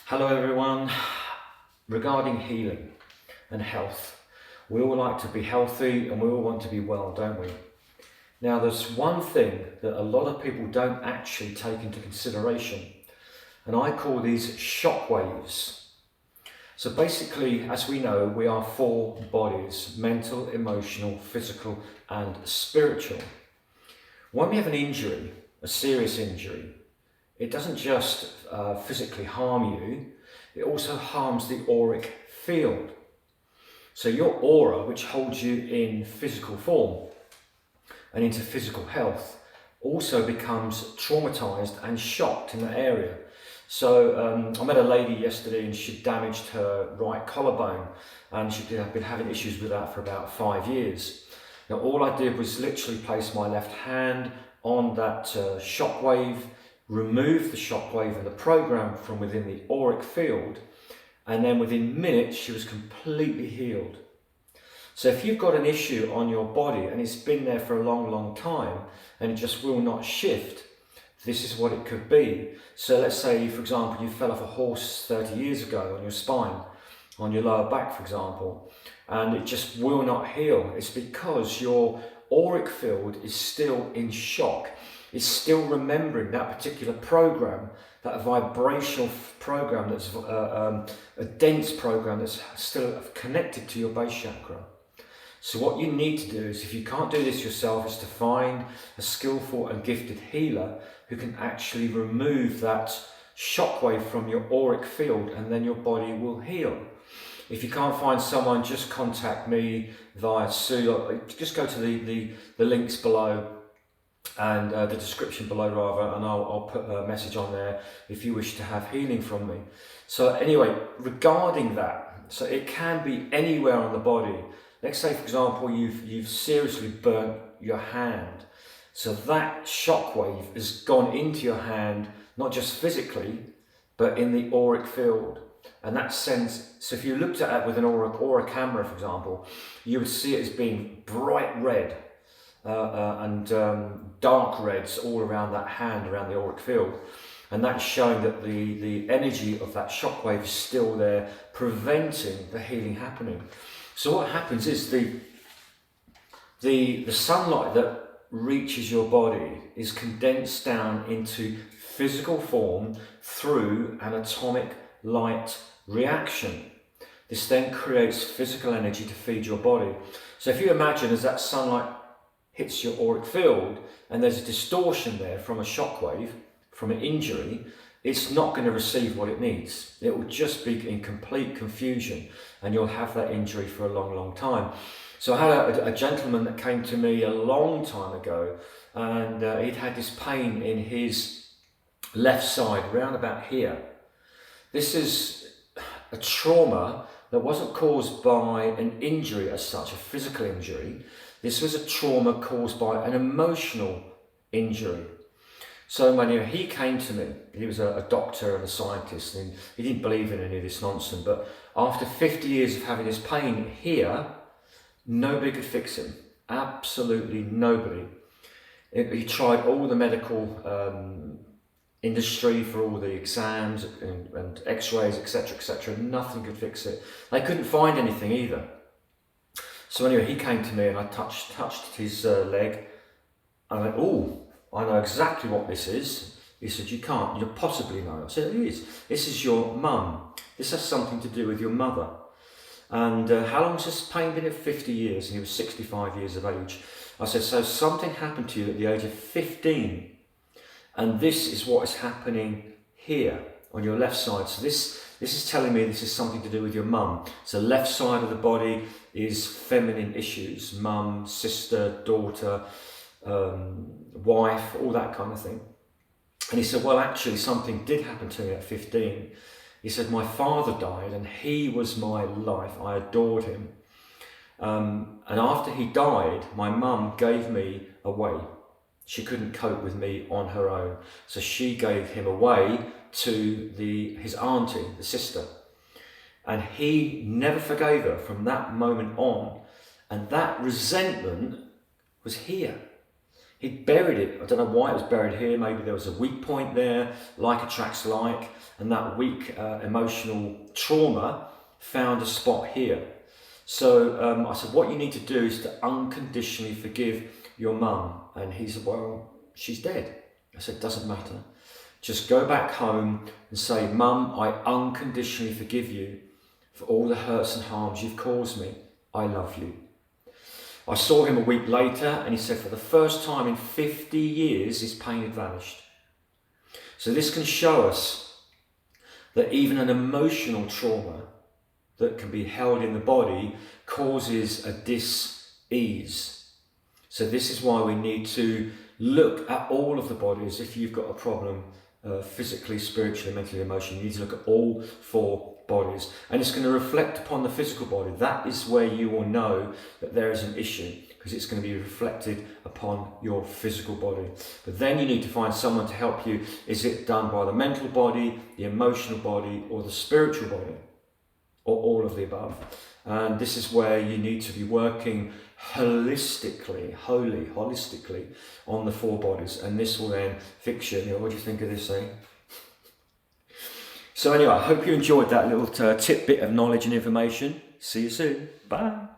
Hello everyone. Regarding healing and health, we all like to be healthy and we all want to be well, don't we? Now there's one thing that a lot of people don't actually take into consideration, and I call these shock waves. So basically, as we know, we are four bodies: mental, emotional, physical and spiritual. When we have an injury, a serious injury, it doesn't just physically harm you, it also harms the auric field. So your aura, which holds you in physical form and into physical health, also becomes traumatized and shocked in that area. So I met a lady yesterday and she damaged her right collarbone, and she'd been having issues with that for about 5 years. Now all I did was literally place my left hand on that shock wave, remove the shockwave and the program from within the auric field, and then within minutes she was completely healed. So if you've got an issue on your body and it's been there for a long time and it just will not shift, this is what it could be. So let's say, for example, you fell off a horse 30 years ago on your spine, on your lower back, for example, and it just will not heal. It's because your auric field is still in shock. Is still remembering that particular program, that vibrational program, that's a dense program that's still connected to your base chakra. So what you need to do is, if you can't do this yourself, is to find a skillful and gifted healer who can actually remove that shockwave from your auric field, and then your body will heal. If you can't find someone, just contact me via Sue. Just go to the links below, and the description below rather, and I'll put a message on there if you wish to have healing from me. So anyway, regarding that, so it can be anywhere on the body. Let's say, for example, you've seriously burnt your hand. So that shockwave has gone into your hand, not just physically, but in the auric field. And that sense, so if you looked at it with an aura camera, for example, you would see it as being bright red, and dark reds all around that hand, around the auric field, and that's showing that the energy of that shockwave is still there, preventing the healing happening. So what happens is the sunlight that reaches your body is condensed down into physical form through an atomic light reaction. This then creates physical energy to feed your body. So if you imagine, as that sunlight hits your auric field and there's a distortion there from a shockwave, from an injury, it's not going to receive what it needs. It will just be in complete confusion, and you'll have that injury for a long time. So I had a gentleman that came to me a long time ago, and he'd had this pain in his left side, round about here. This is a trauma that wasn't caused by an injury as such, a physical injury. This was a trauma caused by an emotional injury. So when he came to me, he was a doctor and a scientist, and he didn't believe in any of this nonsense, but after 50 years of having this pain here, nobody could fix him. Absolutely nobody. He tried all the medical industry for all the exams and x-rays, etc. Nothing could fix it. They couldn't find anything either. So anyway, he came to me and I touched his leg. I went, oh, I know exactly what this is. He said, you can't, you possibly know. I said, it is. This is your mum. This has something to do with your mother. And how long has this pain been? 50 years, and he was 65 years of age. I said, so something happened to you at the age of 15. And this is what is happening here on your left side. So this is telling me this is something to do with your mum. So the left side of the body is feminine issues, mum, sister, daughter, wife, all that kind of thing. And he said, well, actually something did happen to me at 15. He said, my father died and he was my life. I adored him. And after he died, my mum gave me away. She couldn't cope with me on her own. So she gave him away to his auntie, the sister. And he never forgave her from that moment on. And that resentment was here. he buried it. I don't know why it was buried here. Maybe there was a weak point there, like attracts like, and that weak emotional trauma found a spot here. So I said, what you need to do is to unconditionally forgive your mum. And he said, well, she's dead. I said, doesn't matter. Just go back home and say, Mum, I unconditionally forgive you for all the hurts and harms you've caused me. I love you. I saw him a week later and he said for the first time in 50 years his pain had vanished. So this can show us that even an emotional trauma that can be held in the body causes a dis-ease. So this is why we need to look at all of the bodies. If you've got a problem physically, spiritually, mentally, emotionally, you need to look at all 4 bodies, and it's going to reflect upon the physical body. That is where you will know that there is an issue, because it's going to be reflected upon your physical body. But then you need to find someone to help you. Is it done by the mental body, the emotional body, or the spiritual body, or all of the above? And this is where you need to be working holistically on the 4 bodies, and this will then fix you. What do you think of this, eh? So anyway, I hope you enjoyed that little tidbit of knowledge and information. See you soon. Bye.